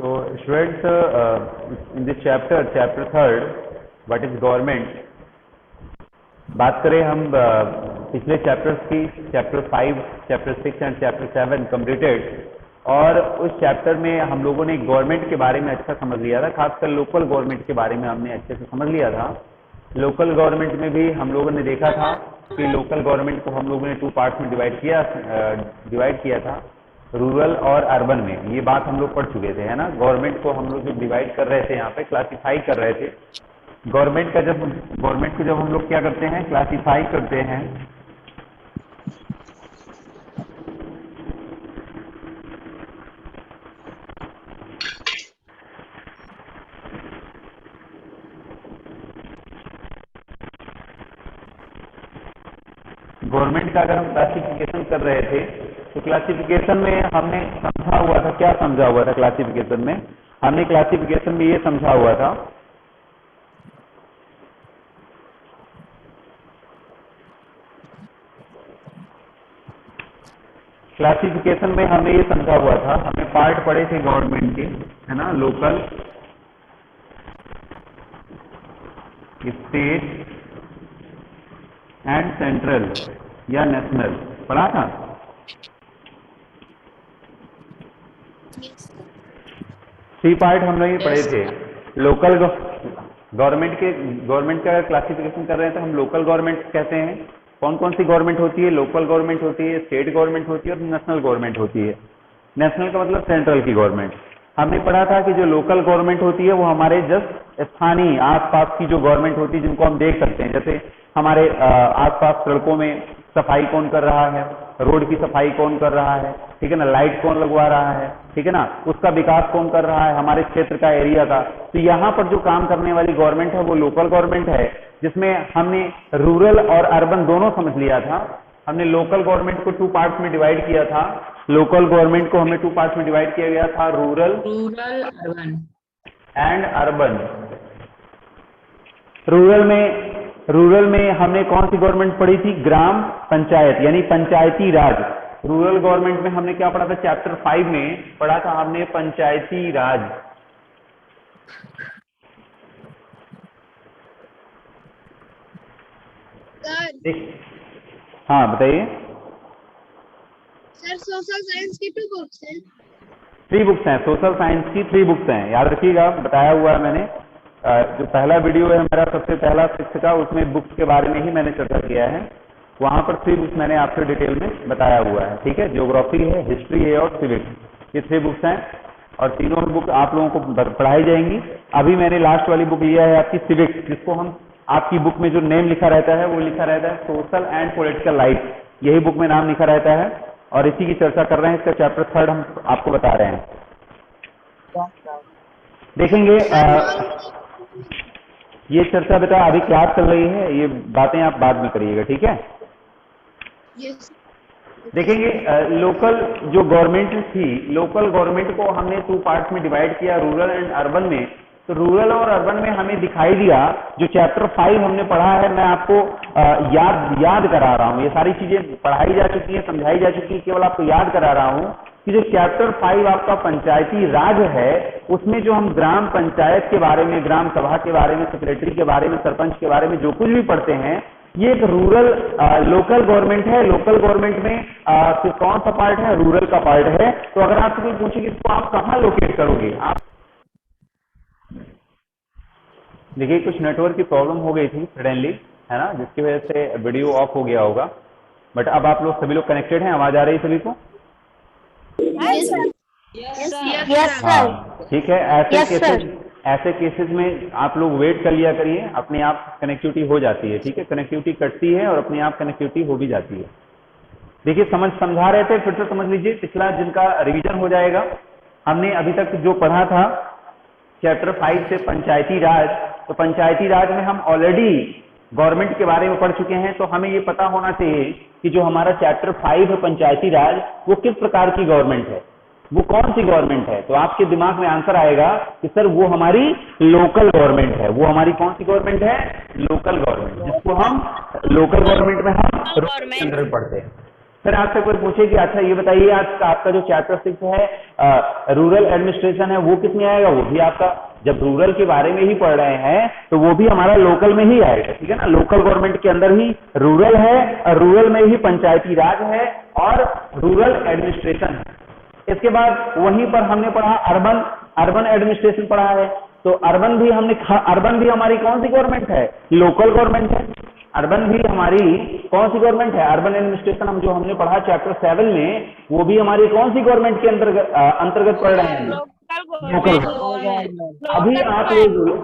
So students, in this chapter 3rd, what is government, बात करें हम पिछले चैप्टर्स की, chapter 5, chapter 6 and chapter 7 completed, और उस चैप्टर में हम लोगों ने गवर्नमेंट के बारे में अच्छा समझ लिया था, खासकर लोकल गवर्नमेंट के बारे में हमने अच्छे से समझ लिया था। लोकल गवर्नमेंट में भी हम लोगों ने देखा था कि लोकल गवर्नमेंट को हम लोगों ने 2 पार्ट्स में डिवाइड किया था, रूरल और अर्बन में। ये बात हम लोग पढ़ चुके थे, है ना। गवर्नमेंट को हम लोग जब डिवाइड कर रहे थे, यहाँ पे क्लासिफाई कर रहे थे, गवर्नमेंट को जब हम लोग क्या करते हैं, क्लासिफाई करते हैं, गवर्नमेंट का अगर हम क्लासिफिकेशन कर रहे थे तो क्लासिफिकेशन में हमने समझा हुआ था, क्या समझा हुआ था क्लासिफिकेशन में, हमने क्लासिफिकेशन में ये समझा हुआ था क्लासिफिकेशन में हमने ये समझा हुआ था, हमने पार्ट पढ़े थे गवर्नमेंट के, है ना, लोकल, स्टेट एंड सेंट्रल या नेशनल, पढ़ा था। थ्री पार्ट हम लोग ये पढ़े थे। लोकल गवर्नमेंट का क्लासिफिकेशन कर रहे थे हम, लोकल गवर्नमेंट कहते हैं। कौन कौन सी गवर्नमेंट होती है? लोकल गवर्नमेंट होती है, स्टेट गवर्नमेंट होती है और नेशनल गवर्नमेंट होती है। नेशनल का मतलब सेंट्रल की गवर्नमेंट। हमने पढ़ा था कि जो लोकल गवर्नमेंट होती है वो हमारे जस्ट स्थानीय आसपास की जो गवर्नमेंट होती है, जिनको हम देख सकते हैं, जैसे हमारे आसपास सड़कों में सफाई कौन कर रहा है, रोड की सफाई कौन कर रहा है, ठीक है ना, लाइट कौन लगवा रहा है, ठीक है ना, उसका विकास कौन कर रहा है, हमारे क्षेत्र का, एरिया का। तो यहाँ पर जो काम करने वाली गवर्नमेंट है वो लोकल गवर्नमेंट है, जिसमें हमने रूरल और अर्बन दोनों समझ लिया था। हमने लोकल गवर्नमेंट को 2 पार्ट्स में डिवाइड किया था। लोकल गवर्नमेंट को हमें 2 पार्ट्स में डिवाइड किया गया था, rural urban and urban. Rural में हमने कौन सी गवर्नमेंट पढ़ी थी? ग्राम पंचायत, यानी पंचायती राज। रूरल गवर्नमेंट में हमने क्या पढ़ा था? चैप्टर 5 में पढ़ा था हमने पंचायती राज। हाँ बताइए सर। सोशल साइंस की 2 बुक्स हैं। 3 बुक्स हैं, सोशल साइंस की 3 बुक्स हैं, याद रखिएगा, बताया हुआ है मैंने। जो पहला वीडियो है मेरा, सबसे पहला 6 का, उसमें बुक्स के बारे में ही मैंने चर्चा किया है। वहां पर 3 बुक्स मैंने आपसे डिटेल में बताया हुआ है, ठीक है। ज्योग्राफी है, हिस्ट्री है और सिविक्स, ये 3 बुक्स हैं और तीनों बुक आप लोगों को पढ़ाई जाएंगी। अभी मैंने लास्ट वाली बुक लिया है आपकी सिविक्स, जिसको हम, आपकी बुक में जो नेम लिखा रहता है वो लिखा रहता है सोशल एंड पॉलिटिकल लाइफ, यही बुक में नाम लिखा रहता है और इसी की चर्चा कर रहे हैं। इसका चैप्टर 3 हम आपको बता रहे हैं, देखेंगे। ये चर्चा बेटा अभी क्लास चल रही है, ये बातें आप बाद में करिएगा, ठीक है। देखेंगे लोकल जो गवर्नमेंट थी, लोकल गवर्नमेंट को हमने 2 पार्ट्स में डिवाइड किया, रूरल एंड अर्बन में। तो रूरल और अर्बन में हमें दिखाई दिया, जो चैप्टर 5 हमने पढ़ा है, मैं आपको याद करा रहा हूँ। ये सारी चीजें पढ़ाई जा चुकी है, समझाई जा चुकी है, केवल आपको याद करा रहा हूँ कि जो चैप्टर 5 आपका पंचायती राज है, उसमें जो हम ग्राम पंचायत के बारे में, ग्राम सभा के बारे में, सेक्रेटरी के बारे में, सरपंच के बारे में जो कुछ भी पढ़ते हैं, ये एक रूरल लोकल गवर्नमेंट है। लोकल गवर्नमेंट में कौन सा पार्ट है? रूरल का पार्ट है। तो अगर आपसे कोई पूछेगी तो आप कहाँ लोकेट करोगे? आप देखिए, कुछ नेटवर्क की प्रॉब्लम हो गई थी सडनली, है ना, जिसकी वजह से वीडियो ऑफ हो गया होगा। बट अब आप लोग सभी लोग कनेक्टेड हैं, आवाज आ रही है सभी को? Yes sir. ठीक है। ऐसे केसेस में आप लोग वेट कर लिया करिए, अपने आप कनेक्टिविटी हो जाती है, ठीक है। कनेक्टिविटी कटती है और अपने आप कनेक्टिविटी हो भी जाती है। देखिए, समझा रहे थे, फिर से समझ लीजिए, पिछला जिनका रिवीजन हो जाएगा। हमने अभी तक जो पढ़ा था चैप्टर 5 से पंचायती राज, तो पंचायती राज में हम ऑलरेडी गवर्नमेंट के बारे में पढ़ चुके हैं। तो हमें ये पता होना चाहिए कि जो हमारा चैप्टर 5 है पंचायती राज, वो किस प्रकार की गवर्नमेंट है, वो कौन सी गवर्नमेंट है। तो आपके दिमाग में आंसर आएगा कि सर वो हमारी लोकल गवर्नमेंट है। वो हमारी कौन सी गवर्नमेंट है? लोकल गवर्नमेंट, जिसको हम लोकल गवर्नमेंट में हम रूरल अंडर पढ़ते हैं। फिर आपसे कोई पूछे कि अच्छा ये बताइए आज आपका जो चैप्टर 6 है रूरल एडमिनिस्ट्रेशन है, वो किसमें आएगा? वो भी आपका, जब रूरल के बारे में ही पढ़ रहे हैं तो वो भी हमारा लोकल में ही आएगा, ठीक है ना। लोकल गवर्नमेंट के अंदर ही रूरल है और रूरल में ही पंचायती राज है और रूरल एडमिनिस्ट्रेशन है। इसके बाद वहीं पर हमने पढ़ा अर्बन एडमिनिस्ट्रेशन पढ़ा है। तो अर्बन भी हमारी कौन सी गवर्नमेंट है? लोकल गवर्नमेंट है। अर्बन भी हमारी कौन सी गवर्नमेंट है? अर्बन एडमिनिस्ट्रेशन हम जो हमने पढ़ा चैप्टर 7 में, वो भी हमारी कौन सी गवर्नमेंट के अंतर्गत पढ़ रहे हैं? लोकल।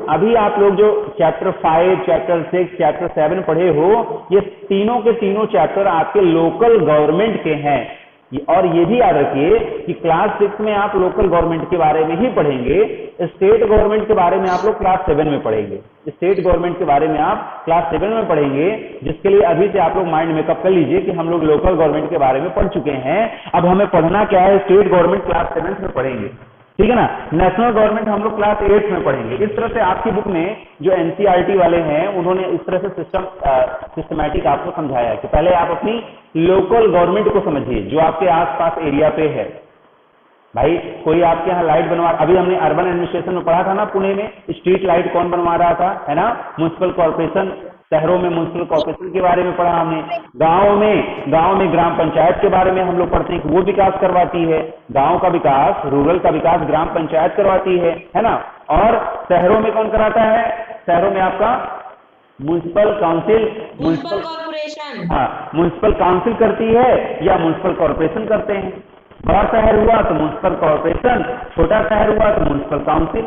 अभी आप लोग जो चैप्टर 5, चैप्टर 6, चैप्टर 7 पढ़े हो, ये तीनों के तीनों चैप्टर आपके लोकल गवर्नमेंट के हैं। और ये भी याद रखिए कि क्लास 6 में आप लोकल गवर्नमेंट के बारे में ही पढ़ेंगे, स्टेट गवर्नमेंट के बारे में आप लोग क्लास 7 में पढ़ेंगे। स्टेट गवर्नमेंट के बारे में आप क्लास 7 में पढ़ेंगे, जिसके लिए अभी से आप लोग माइंड मेकअप कर लीजिए कि हम लोग लोकल गवर्नमेंट के बारे में पढ़ चुके हैं। अब हमें पढ़ना क्या है? स्टेट गवर्नमेंट क्लास 7 में पढ़ेंगे, ठीक है ना। नेशनल गवर्नमेंट हम लोग क्लास 8 में पढ़ेंगे। इस तरह से आपकी बुक में जो एनसीईआरटी वाले हैं उन्होंने इस तरह से सिस्टमैटिक आपको समझाया है कि पहले आप अपनी लोकल गवर्नमेंट को समझिए जो आपके आसपास एरिया पे है। भाई कोई आपके यहाँ लाइट बनवा, अभी हमने अर्बन एडमिनिस्ट्रेशन में पढ़ा था ना, पुणे में स्ट्रीट लाइट कौन बनवा रहा था, है ना, म्युनिसिपल कॉर्पोरेशन। शहरों में म्युनिसिपल कॉर्पोरेशन के बारे में पढ़ा हमने। गांव में ग्राम पंचायत के बारे में हम लोग पढ़ते हैं कि वो विकास करवाती है। गांव का विकास, रूरल का विकास ग्राम पंचायत करवाती है ना। और शहरों में कौन कराता है? शहरों में आपका म्युनिसिपल काउंसिल, म्युनिसिपल कॉर्पोरेशन, हाँ, म्युनिसिपल काउंसिल करती है या म्युनिसिपल कॉर्पोरेशन करते हैं। बड़ा शहर हुआ तो म्युनिसिपल कॉर्पोरेशन, छोटा शहर हुआ तो म्युनिसिपल काउंसिल,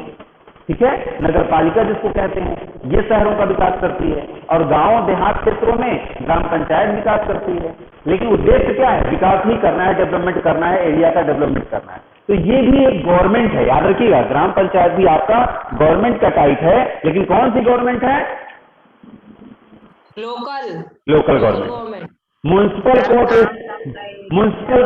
ठीक है, नगर पालिका जिसको कहते हैं, ये शहरों का विकास करती है। और गांव देहात क्षेत्रों में ग्राम पंचायत विकास करती है। लेकिन उद्देश्य क्या है? विकास ही करना है, डेवलपमेंट करना है, एरिया का डेवलपमेंट करना है। तो ये भी एक गवर्नमेंट है, याद रखिएगा। ग्राम पंचायत भी आपका गवर्नमेंट का टाइप है, लेकिन कौन सी गवर्नमेंट है? Local government. Municipal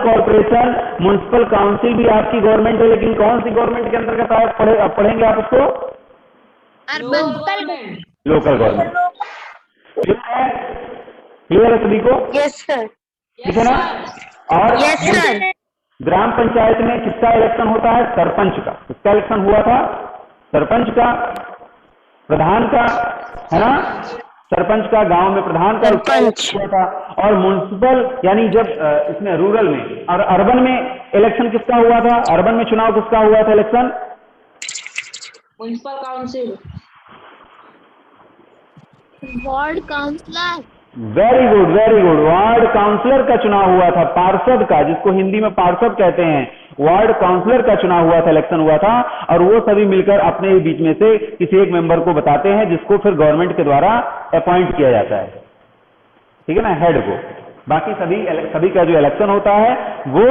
corporation, municipal council भी आपकी गवर्नमेंट है, लेकिन कौन सी गवर्नमेंट के अंतर्गत आप पढ़ेंगे आप उसको? Local government. क्लियर है सभी को? Yes sir. ठीक है ना। और यस सर। ग्राम पंचायत में किसका इलेक्शन होता है? सरपंच का। किसका इलेक्शन हुआ था? सरपंच का, प्रधान का, है ना। सरपंच का, गांव में प्रधान का हुआ था। और म्युनिसिपल यानी जब इसमें रूरल में और अर्बन में इलेक्शन किसका हुआ था? अर्बन में चुनाव किसका हुआ था election? Municipal council, ward councillor. Very good. Ward councillor का चुनाव हुआ था, पार्षद का, जिसको हिंदी में पार्षद कहते हैं। वार्ड काउंसलर का चुनाव हुआ था, इलेक्शन हुआ था। और वो सभी मिलकर अपने ही बीच में से किसी एक मेंबर को बताते हैं, जिसको फिर गवर्नमेंट के द्वारा अपॉइंट किया जाता है, ठीक है ना, हेड को। बाकी सभी का जो इलेक्शन होता है वो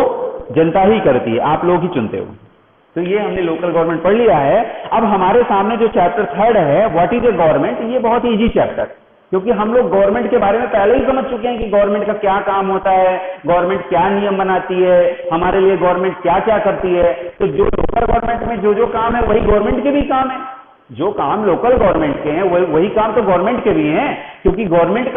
जनता ही करती है, आप लोग ही चुनते हो। तो ये हमने लोकल गवर्नमेंट पढ़ लिया है। अब हमारे सामने जो चैप्टर 3 है, व्हाट इज ए गवर्नमेंट, ये बहुत इजी चैप्टर, क्योंकि हम लोग गवर्नमेंट के बारे में पहले ही समझ चुके हैं कि गवर्नमेंट का क्या काम होता है, गवर्नमेंट क्या नियम बनाती है, हमारे लिए गवर्नमेंट क्या क्या करती है। तो जो लोकल गवर्नमेंट में जो काम है वही गवर्नमेंट के भी काम है। जो काम लोकल गवर्नमेंट के हैं वही काम तो गवर्नमेंट के भी हैं, क्योंकि गवर्नमेंट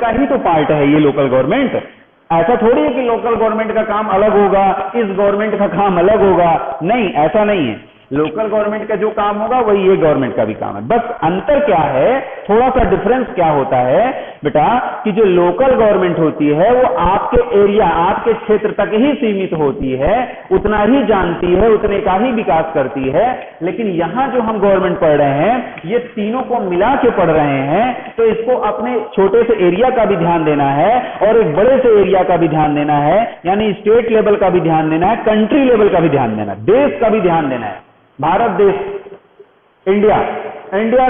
का ही तो पार्ट है ये लोकल गवर्नमेंट। ऐसा थोड़ी है कि लोकल गवर्नमेंट का काम अलग होगा, इस गवर्नमेंट का काम अलग होगा, नहीं, ऐसा नहीं है। लोकल गवर्नमेंट का जो काम होगा वही ये गवर्नमेंट का भी काम है। बस अंतर क्या है, थोड़ा सा डिफरेंस क्या होता है बेटा, कि जो लोकल गवर्नमेंट होती है वो आपके एरिया, आपके क्षेत्र तक ही सीमित होती है, उतना ही जानती है, उतने का ही विकास करती है। लेकिन यहां जो हम गवर्नमेंट पढ़ रहे हैं, ये तीनों को मिला के पढ़ रहे हैं, तो इसको अपने छोटे से एरिया का भी ध्यान देना है और एक बड़े से एरिया का भी ध्यान देना है, यानी स्टेट लेवल का भी ध्यान देना है, कंट्री लेवल का भी ध्यान देना है, देश का भी ध्यान देना है। भारत देश, इंडिया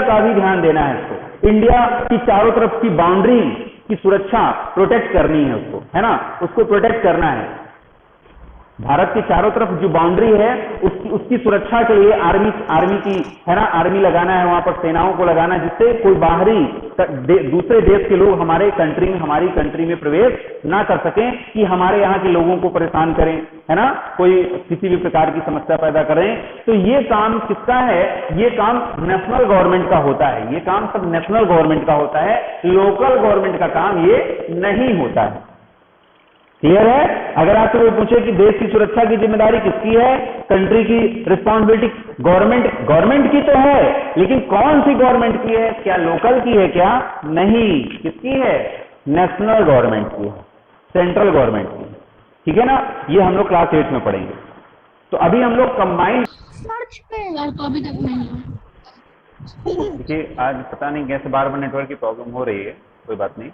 का भी ध्यान देना है इसको। इंडिया की चारों तरफ की बाउंड्री की सुरक्षा प्रोटेक्ट करनी है उसको, है ना, उसको प्रोटेक्ट करना है। भारत की चारों तरफ जो बाउंड्री है उसकी सुरक्षा के लिए आर्मी की, है ना, आर्मी लगाना है, वहां पर सेनाओं को लगाना है, जिससे कोई बाहरी दूसरे देश के लोग हमारी कंट्री में प्रवेश ना कर सकें, कि हमारे यहाँ के लोगों को परेशान करें, है ना, कोई किसी भी प्रकार की समस्या पैदा करें। तो ये काम किसका है? ये काम नेशनल गवर्नमेंट का होता है। ये काम सब नेशनल गवर्नमेंट का होता है, लोकल गवर्नमेंट का काम ये नहीं होता है। क्लियर है? अगर आपसे कोई पूछे कि देश की सुरक्षा की जिम्मेदारी किसकी है, कंट्री की रिस्पॉन्सिबिलिटी गवर्नमेंट की तो है, लेकिन कौन सी गवर्नमेंट की है? क्या लोकल की है? क्या नहीं, किसकी है? नेशनल गवर्नमेंट की है, सेंट्रल गवर्नमेंट की। ठीक है ना? ये हम लोग क्लास 8 में पढ़ेंगे। तो अभी हम लोग कंबाइंड सर्च पे यार तो अभी तक नहीं। देखिए, आज पता नहीं कैसे बार बार नेटवर्क की प्रॉब्लम हो रही है, कोई बात नहीं।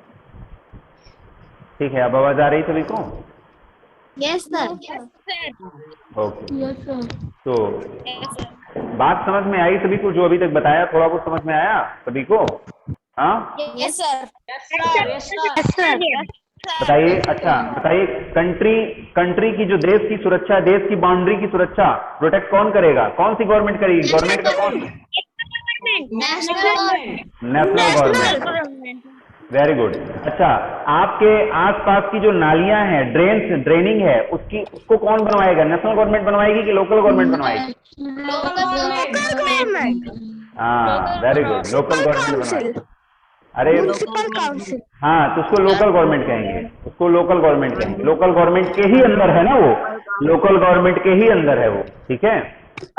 ठीक है, अब आवाज आ रही सभी को? Yes sir. Okay, yes sir. तो बात समझ में आई सभी को? जो अभी तक बताया थोड़ा बहुत समझ में आया सभी को? हाँ, यस सर। Yes, sir. बताइए। अच्छा बताइए, कंट्री की जो देश की सुरक्षा, देश की बाउंड्री की सुरक्षा प्रोटेक्ट कौन करेगा? कौन सी गवर्नमेंट करेगी? गवर्नमेंट का कौन? National government. Very good. अच्छा, आपके आसपास की जो नालियां हैं, ड्रेनिंग है, उसको कौन बनवाएगा? नेशनल गवर्नमेंट बनवाएगी कि लोकल गवर्नमेंट बनवाएगी? हाँ, वेरी गुड, लोकल गवर्नमेंट बनवाएगी। अरे हाँ, तो उसको लोकल गवर्नमेंट कहेंगे, उसको लोकल गवर्नमेंट कहेंगे। लोकल गवर्नमेंट के ही अंदर है ना वो, लोकल गवर्नमेंट के ही अंदर है वो। ठीक है?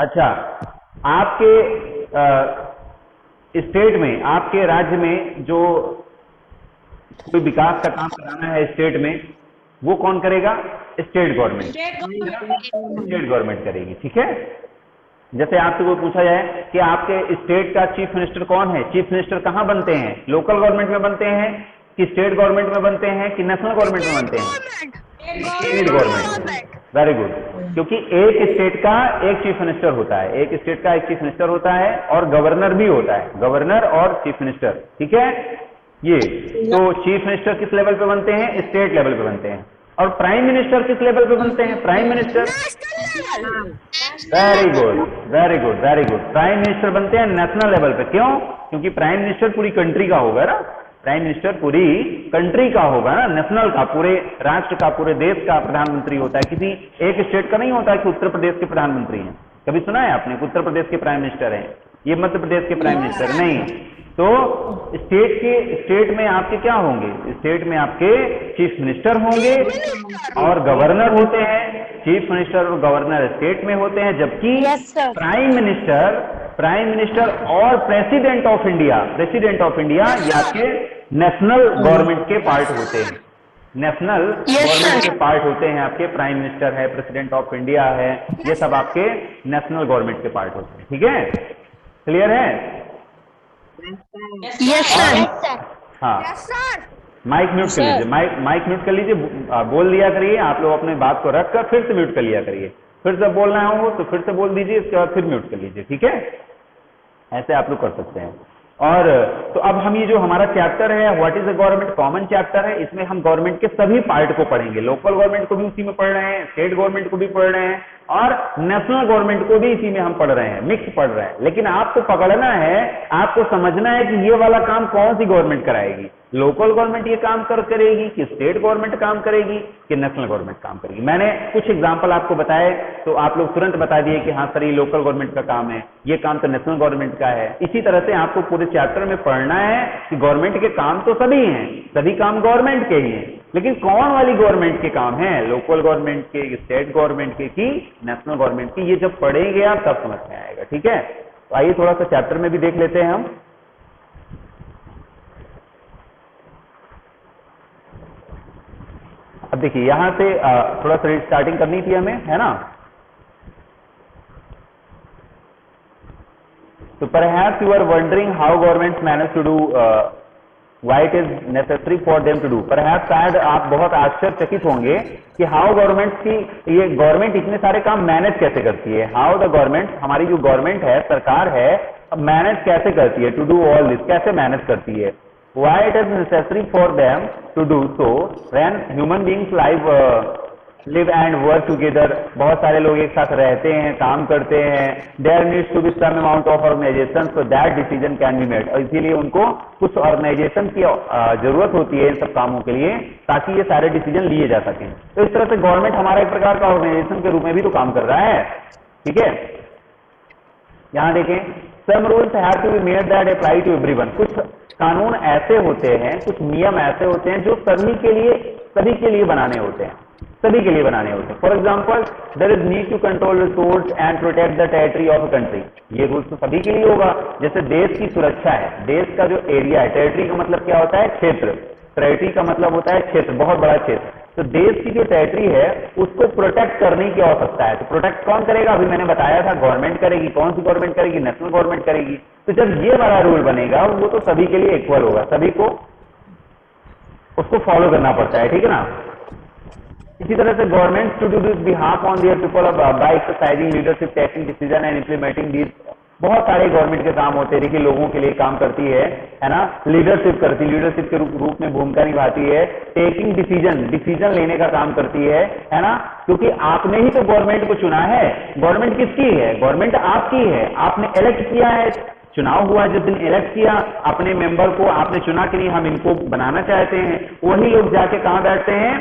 अच्छा, आपके स्टेट में, आपके राज्य में जो कोई विकास का काम कराना है स्टेट में, वो कौन करेगा? State government. स्टेट गवर्नमेंट करेगी। ठीक है? जैसे आपसे कोई पूछा जाए कि आपके स्टेट का चीफ मिनिस्टर कौन है? चीफ मिनिस्टर कहाँ बनते हैं? लोकल गवर्नमेंट में बनते हैं कि स्टेट गवर्नमेंट में बनते हैं कि नेशनल गवर्नमेंट में बनते हैं? State government. वेरी गुड, क्योंकि एक स्टेट का एक चीफ मिनिस्टर होता है, एक स्टेट का एक चीफ मिनिस्टर होता है और गवर्नर भी होता है, गवर्नर और चीफ मिनिस्टर। ठीक है? ये तो चीफ मिनिस्टर किस लेवल पे बनते हैं? स्टेट लेवल पे बनते हैं। और प्राइम मिनिस्टर किस लेवल पे बनते हैं? Prime minister. Very good, very good, very good. Prime minister बनते हैं नेशनल लेवल पे। क्यों? क्योंकि प्राइम मिनिस्टर पूरी कंट्री का होगा ना, प्राइम मिनिस्टर पूरी कंट्री का होगा ना, नेशनल का, पूरे राष्ट्र का, पूरे देश का प्रधानमंत्री होता है। किसी एक स्टेट का नहीं होता है कि उत्तर प्रदेश के प्रधानमंत्री हैं। कभी सुना है आपने उत्तर प्रदेश के प्राइम मिनिस्टर हैं, ये मध्य प्रदेश के प्राइम मिनिस्टर? नहीं। तो स्टेट में आपके क्या होंगे? स्टेट में आपके चीफ मिनिस्टर होंगे और गवर्नर होते हैं। चीफ मिनिस्टर और गवर्नर स्टेट में होते हैं, जबकि प्राइम मिनिस्टर और प्रेसिडेंट ऑफ इंडिया ये आपके नेशनल गवर्नमेंट के पार्ट होते हैं। नेशनल गवर्नमेंट के पार्ट होते हैं आपके। प्राइम मिनिस्टर है, प्रेसिडेंट ऑफ इंडिया है, ये सब आपके नेशनल गवर्नमेंट के पार्ट होते हैं। ठीक है? क्लियर है? Yes, sir. हाँ, माइक म्यूट कर लीजिए, माइक म्यूट कर लीजिए, बोल दिया करिए। आप लोग अपने बात को रखकर फिर से म्यूट कर लिया करिए। फिर से बोलना हो तो फिर से बोल दीजिए, इसके बाद फिर म्यूट कर लीजिए। ठीक है? ऐसे आप लोग कर सकते हैं। और तो अब हम ये जो हमारा चैप्टर है what is the government, common chapter है, इसमें हम गवर्नमेंट के सभी पार्ट को पढ़ेंगे। लोकल गवर्नमेंट को भी उसी में पढ़ रहे हैं, स्टेट गवर्नमेंट को भी पढ़ रहे हैं और नेशनल गवर्नमेंट को भी इसी में हम पढ़ रहे हैं, मिक्स पढ़ रहे हैं। लेकिन आपको पकड़ना है, आपको समझना है कि ये वाला काम कौन सी गवर्नमेंट कराएगी। लोकल गवर्नमेंट ये काम करेगी कि स्टेट गवर्नमेंट काम करेगी कि नेशनल गवर्नमेंट काम करेगी। मैंने कुछ एग्जांपल आपको बताए तो आप लोग तुरंत बता दिए कि हाँ सर ये लोकल गवर्नमेंट का काम है, ये काम तो नेशनल गवर्नमेंट का है। इसी तरह से आपको पूरे चैप्टर में पढ़ना है कि गवर्नमेंट के काम तो सभी हैं, सभी काम गवर्नमेंट के ही हैं, लेकिन कौन वाली गवर्नमेंट के काम है, लोकल गवर्नमेंट के, स्टेट गवर्नमेंट के कि नेशनल गवर्नमेंट की। ये जब पढ़ेंगे आप तब समझ में आएगा। ठीक है? तो आइए थोड़ा सा चैप्टर में भी देख लेते हैं हम। अब देखिए यहां से थोड़ा सा स्टार्टिंग करनी थी हमें, है ना? तो perhaps you are wondering how governments manage to do why it is necessary for them to do. perhaps शायद आप बहुत आश्चर्यचकित होंगे कि हाउ गवर्नमेंट की, ये गवर्नमेंट इतने सारे काम मैनेज कैसे करती है। हाउ द गवर्नमेंट, हमारी जो गवर्नमेंट है, सरकार है, मैनेज कैसे करती है, टू डू ऑल दिस, कैसे मैनेज करती है। Why it is necessary for them to do so when human beings live and work together. बहुत सारे लोग एक साथ रहते हैं, काम करते हैं। There needs to be some amount of organization so that decision can be made. और इसीलिए उनको कुछ ऑर्गेनाइजेशन की जरूरत होती है इन सब कामों के लिए, ताकि ये सारे डिसीजन लिए जा सकें। तो इस तरह से गवर्नमेंट हमारा एक प्रकार का ऑर्गेनाइजेशन के रूप में भी तो काम कर रहा है। ठीक है? यहां देखें, some rules have to be made that apply to everyone. कुछ कानून ऐसे होते हैं, कुछ नियम ऐसे होते हैं जो सभी के लिए सभी के लिए बनाने होते हैं, सभी के लिए बनाने होते हैं। For example, there is need to control resource and protect the territory of a country. ये रूल्स तो सभी के लिए होगा। जैसे देश की सुरक्षा है, देश का जो एरिया है, टेरिटरी का मतलब क्या होता है? क्षेत्र। टेरिटरी का मतलब होता है क्षेत्र, बहुत बड़ा क्षेत्र। तो देश की जो टेरिटरी है उसको प्रोटेक्ट करने की आवश्यकता है। तो प्रोटेक्ट कौन करेगा? अभी मैंने बताया था, गवर्नमेंट करेगी। कौन सी गवर्नमेंट करेगी? नेशनल गवर्नमेंट करेगी। तो जब ये वाला रूल बनेगा वो तो सभी के लिए इक्वल होगा, सभी को उसको फॉलो करना पड़ता है, ठीक है ना। इसी तरह से government to do this behalf on their people by exercising leadership, taking decision and implementing these. बहुत सारे गवर्नमेंट के काम होते हैं, देखिए लोगों के लिए काम करती है ना, लीडरशिप करती है, लीडरशिप के रूप में भूमिका निभाती है, टेकिंग डिसीजन, डिसीजन लेने का काम करती है ना, क्योंकि आपने ही तो गवर्नमेंट को चुना है। गवर्नमेंट किसकी है? गवर्नमेंट आपकी है, आपने इलेक्ट किया है, चुनाव हुआ, जिस दिन इलेक्ट किया अपने मेंबर को, आपने चुना कि नहीं हम इनको बनाना चाहते हैं, वही लोग जाके कहां बैठते हैं?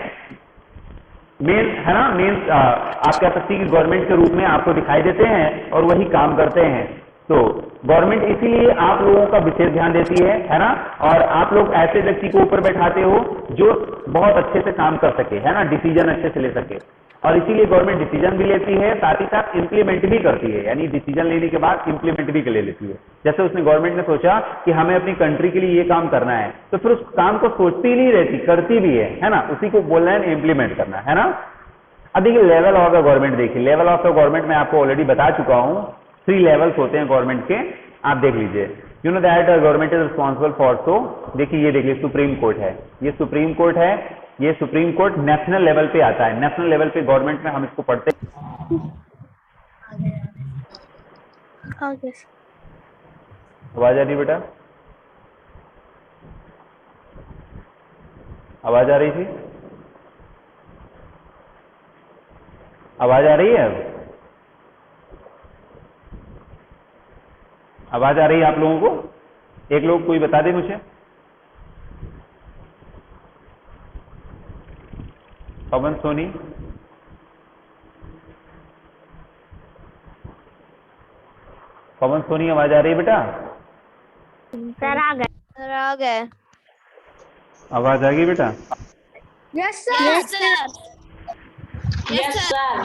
मेन, है ना, मेन आप कह सकते हैं कि गवर्नमेंट के रूप में आपको दिखाई देते हैं और वही काम करते हैं। तो गवर्नमेंट इसीलिए आप लोगों का विशेष ध्यान देती है ना, और आप लोग ऐसे व्यक्ति को ऊपर बैठाते हो जो बहुत अच्छे से काम कर सके, है ना, डिसीजन अच्छे से ले सके। और इसीलिए गवर्नमेंट डिसीजन भी लेती है, साथ ही साथ इंप्लीमेंट भी करती है, यानी डिसीजन लेने के बाद इंप्लीमेंट भी ले लेती है। जैसे उसने गवर्नमेंट ने सोचा कि हमें अपनी कंट्री के लिए ये काम करना है, तो फिर उस काम को सोचती ही नहीं रहती, करती भी है ना, उसी को बोलना है इंप्लीमेंट करना, है ना। अब देखिए लेवल ऑफ द गवर्नमेंट, देखिए लेवल ऑफ द गवर्नमेंट मैं आपको ऑलरेडी बता चुका हूं, 3 लेवल्स होते हैं गवर्नमेंट के, आप देख लीजिए। You know that government is responsible for, तो देखिए ये देखिए सुप्रीम कोर्ट है, ये सुप्रीम कोर्ट है, ये सुप्रीम कोर्ट नेशनल लेवल पे आता है, नेशनल लेवल पे गवर्नमेंट में हम इसको पढ़ते हैं। आवाज आ रही बेटा? आवाज आ रही थी? आवाज आ रही है? आवाज आ रही है आप लोगों को? एक लोग कोई बता दे मुझे। पवन सोनी, पवन सोनी आवाज आ रही है बेटा? सर आ गए, सर आ गए। आवाज आ गई बेटा? Yes sir. Yes sir, yes sir.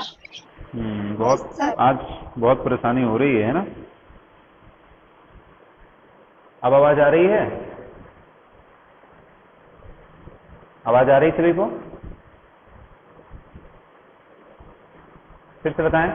बहुत आज बहुत परेशानी हो रही है ना। अब आवाज आ रही है? आवाज आ रही सभी को? फिर से बताएं।